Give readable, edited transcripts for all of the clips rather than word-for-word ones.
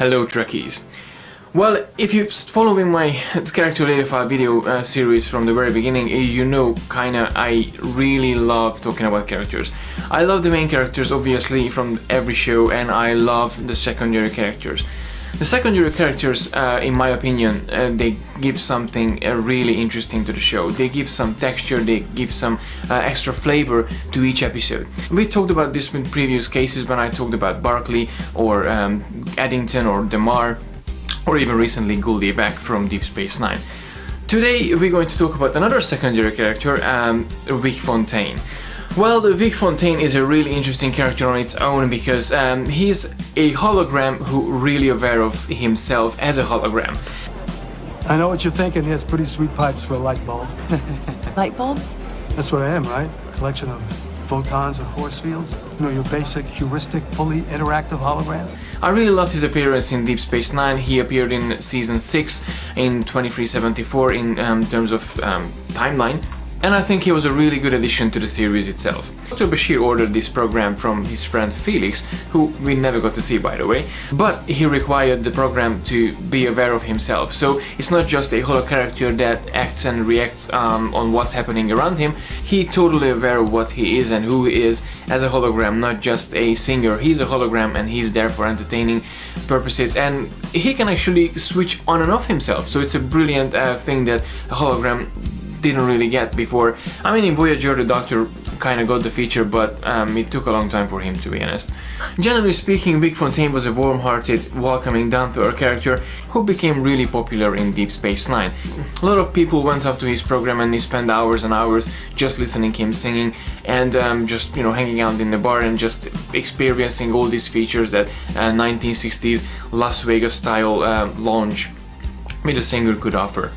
Hello Trekkies. Well, if you've following my character Datafile video series from the very beginning, you know kinda I really love talking about characters. I love the main characters obviously from every show, and I love the secondary characters. The secondary characters, in my opinion, they give something really interesting to the show. They give some texture, they give some extra flavor to each episode. We talked about this in previous cases when I talked about Barkley or Eddington or Demar, or even recently Goldie back from Deep Space Nine. Today we're going to talk about another secondary character, Vic Fontaine. Well, Vic Fontaine is a really interesting character on its own because he's a hologram who really aware of himself as a hologram. I know what you're thinking. He has pretty sweet pipes for a light bulb. Light bulb? That's what I am, right? Collection of photons or force fields. You know, your basic, heuristic, fully interactive hologram. I really loved his appearance in Deep Space Nine. He appeared in Season 6 in 2374 in terms of timeline. And I think he was a really good addition to the series itself. Dr. Bashir ordered this program from his friend Felix, who we never got to see by the way, but he required the program to be aware of himself. So it's not just a holo character that acts and reacts on what's happening around him. He's totally aware of what he is and who he is as a hologram, not just a singer. He's a hologram and he's there for entertaining purposes, and he can actually switch on and off himself. So it's a brilliant thing that a hologram didn't really get before. I mean, in Voyager the Doctor kinda got the feature, but it took a long time for him, to be honest. Generally speaking, Vic Fontaine was a warm-hearted, welcoming, down-to-earth character who became really popular in Deep Space Nine. A lot of people went up to his program and they spent hours and hours just listening to him singing and just, you know, hanging out in the bar and just experiencing all these features that 1960s Las Vegas style lounge with a singer could offer.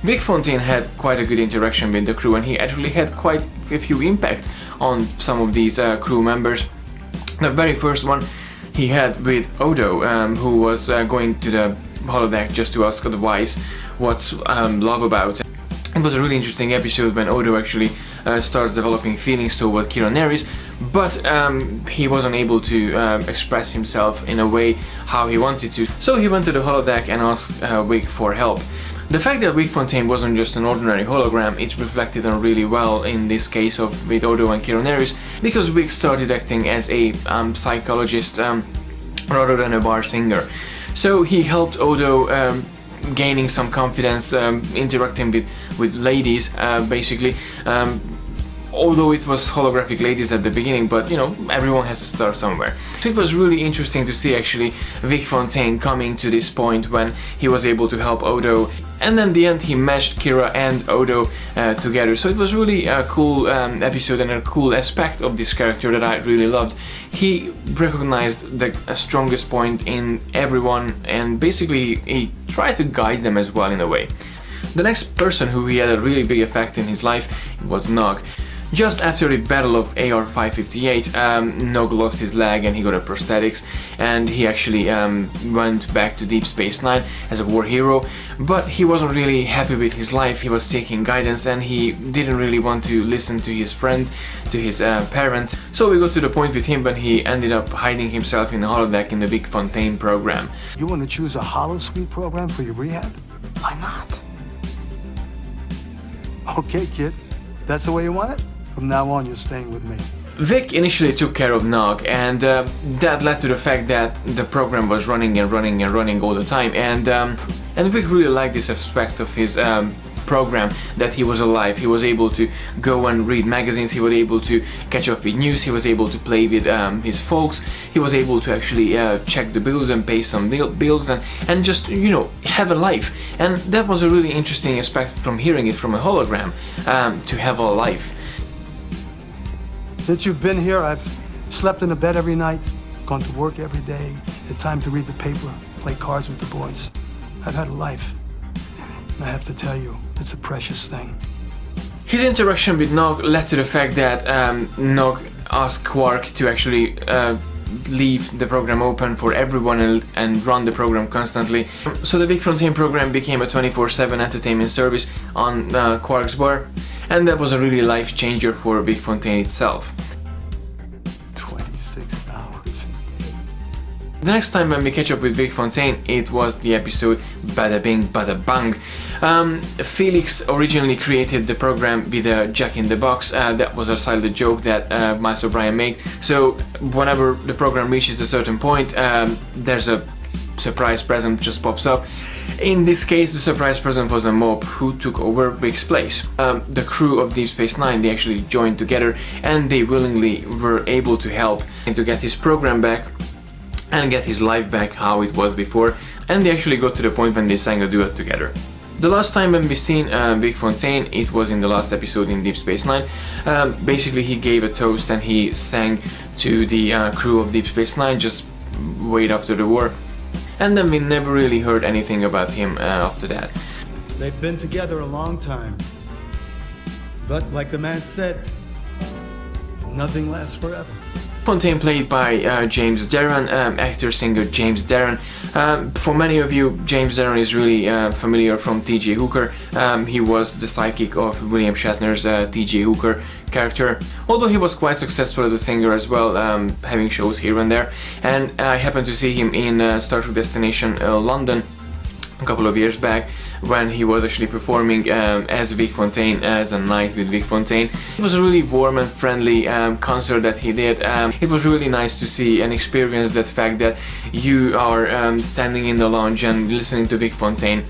Vic Fontaine had quite a good interaction with the crew, and he actually had quite a few impact on some of these crew members. The very first one he had with Odo, who was going to the holodeck just to ask advice what's love about. It was a really interesting episode when Odo actually starts developing feelings toward Kira Nerys, but he wasn't able to express himself in a way how he wanted to. So he went to the holodeck and asked Vic for help. The fact that Vic Fontaine wasn't just an ordinary hologram, it's reflected on really well in this case of with Odo and Kira Nerys, because Vic started acting as a psychologist rather than a bar singer. So he helped Odo gaining some confidence, interacting with ladies, basically. Although it was holographic ladies at the beginning, but you know, everyone has to start somewhere. So it was really interesting to see actually Vic Fontaine coming to this point when he was able to help Odo, and then in the end he meshed Kira and Odo together. So it was really a cool episode and a cool aspect of this character that I really loved. He recognized the strongest point in everyone, and basically he tried to guide them as well in a way. The next person who he had a really big effect in his life was Nog. Just after the battle of AR-558, Nog lost his leg and he got a prosthetics, and he actually went back to Deep Space Nine as a war hero, but he wasn't really happy with his life. He was seeking guidance and he didn't really want to listen to his friends, to his parents. So we got to the point with him when he ended up hiding himself in the holodeck in the Vic Fontaine program. You want to choose a holosuite program for your rehab? Why not? Okay, kid. That's the way you want it? From now on, you're staying with me. Vic initially took care of Nog, and that led to the fact that the program was running and running and running all the time, and Vic really liked this aspect of his program, that he was alive. He was able to go and read magazines, he was able to catch up with news, he was able to play with his folks, he was able to actually check the bills and pay some bills and just, you know, have a life. And that was a really interesting aspect from hearing it from a hologram, to have a life. Since you've been here, I've slept in the bed every night, gone to work every day, had time to read the paper, play cards with the boys. I've had a life. And I have to tell you, it's a precious thing. His interaction with Nog led to the fact that Nog asked Quark to actually leave the program open for everyone and run the program constantly. So the Vic Fontaine program became a 24/7 entertainment service on Quark's bar, and that was a really life changer for Vic Fontaine itself. 26 hours. The next time when we catch up with Vic Fontaine, it was the episode Bada Bing Bada Bang. Felix originally created the program with a Jack in the Box. That was a silent joke that Miles O'Brien made. So whenever the program reaches a certain point, there's a surprise present just pops up. In this case, the surprise present was a mob who took over Vic's place. The crew of Deep Space Nine, they actually joined together and they willingly were able to help and to get his program back and get his life back how it was before, and they actually got to the point when they sang a duet together. The last time when we seen Vic Fontaine, it was in the last episode in Deep Space Nine. Basically he gave a toast and he sang to the crew of Deep Space Nine just way after the war, and then we never really heard anything about him after that. They've been together a long time, but like the man said, nothing lasts forever. Fontaine played by James Darren, actor-singer James Darren. For many of you, James Darren is really familiar from T.J. Hooker. He was the sidekick of William Shatner's T.J. Hooker character, although he was quite successful as a singer as well, having shows here and there. And I happened to see him in Star Trek Destination London a couple of years back, when he was actually performing as Vic Fontaine, as a night with Vic Fontaine. It was a really warm and friendly concert that he did. It was really nice to see and experience that fact that you are standing in the lounge and listening to Vic Fontaine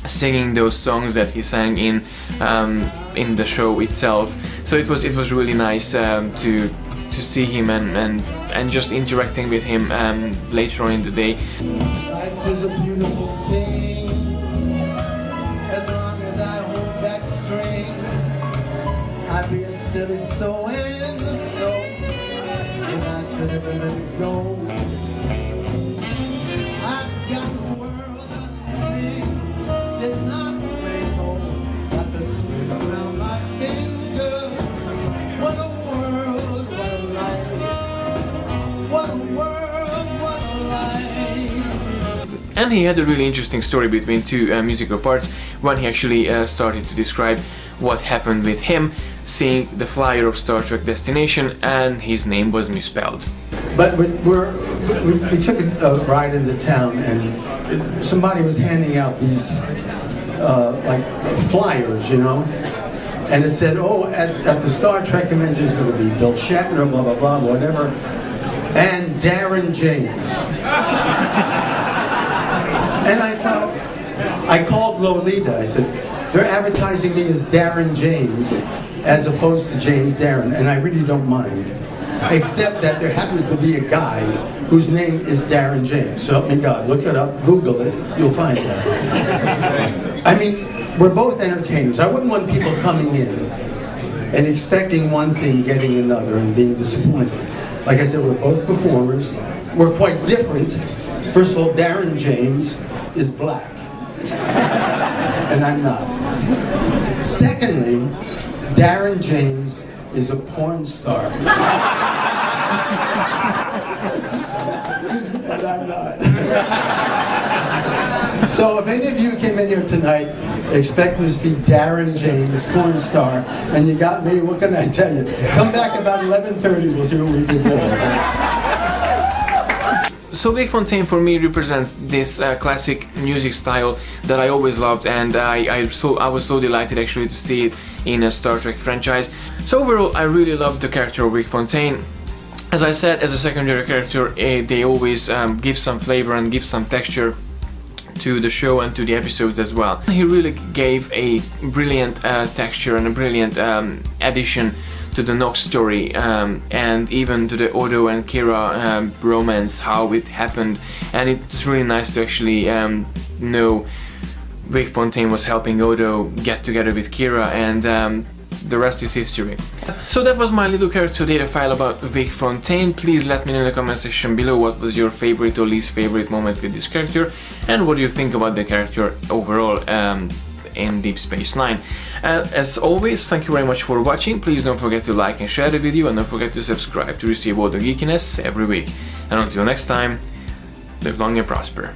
singing those songs that he sang in the show itself. So it was really nice to see him and just interacting with him later on in the day. Life is a beautiful thing, as long as I hold that string. I'd be a silly soul in the soul, if I should ever let it go. I've got the world on the string, sitting on the rainbow, got the string around my finger. What a world, what a life, what a world, what a life. And he had a really interesting story between two musical parts when he actually started to describe what happened with him seeing the flyer of Star Trek Destination and his name was misspelled. But we took a ride into town and somebody was handing out these like flyers, you know, and it said, oh, at the Star Trek convention is going to be Bill Shatner, blah, blah, blah, whatever, and Darren James. And I thought, I called Lolita, I said, they're advertising me as Darren James as opposed to James Darren, and I really don't mind. Except that there happens to be a guy whose name is Darren James. So help me God, look it up, Google it, you'll find it. I mean, we're both entertainers. I wouldn't want people coming in and expecting one thing, getting another, and being disappointed. Like I said, we're both performers. We're quite different. First of all, Darren James is black, and I'm not. Secondly, Darren James is a porn star, and I'm not. So if any of you came in here tonight expecting to see Darren James, porn star, and you got me, what can I tell you? Come back about 11:30, we'll see what we can do. So Vic Fontaine for me represents this classic music style that I always loved, and I was so delighted actually to see it in a Star Trek franchise. So overall I really loved the character of Vic Fontaine. As I said, as a secondary character, they always give some flavor and give some texture to the show and to the episodes as well. He really gave a brilliant texture and a brilliant addition to the Nox story, and even to the Odo and Kira romance, how it happened, and it's really nice to actually know Vic Fontaine was helping Odo get together with Kira, and the rest is history. So that was my little character data file about Vic Fontaine. Please let me know in the comment section below what was your favorite or least favorite moment with this character, and what do you think about the character overall in Deep Space Nine. As always, thank you very much for watching. Please don't forget to like and share the video, and don't forget to subscribe to receive all the geekiness every week. And until next time, live long and prosper.